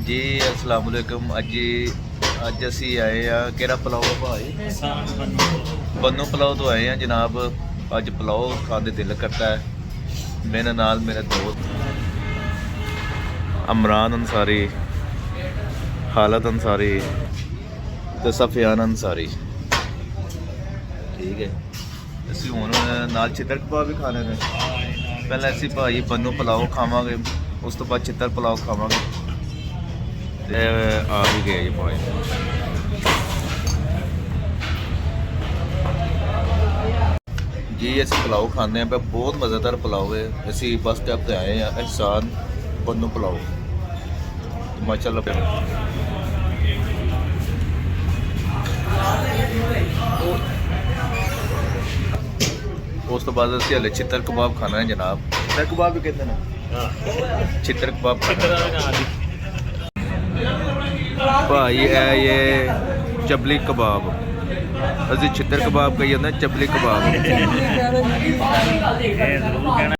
जी अस्सलाम वालेकुम। अज असी आए हैं केड़ा पुलाव भाई बन्नू पुलाव तो आए हैं जनाब। अज पुलाव खाने दिल करता है। मेरे नाल मेरे दोस्त अमरान अंसारी, हालत अंसारी तो सफियान अंसारी। ठीक है असी हुण नाल चित्तर कबाब भी खाने ने। पहले असी भाई बन्नू पुलाव खावांगे, उस तो बाद चित्तर पुलाव खावांगे। आ भी गए जी भाई। जी असी पुलाव खाने हैं, बहुत मज़ेदार पुलाव है। असी बस स्टैप से आए हैं, एहसान बन्नू पुलाव माशाल्लाह। उस तो बाद असी हले चित्तर कबाब खाना है जनाब। चित्तर कबाब भी कहते हैं, चित्तर कबाब खाना भाई है। ये चबली कबाब, असी चित्तर कबाब कही जाते हैं, चबली कबाब।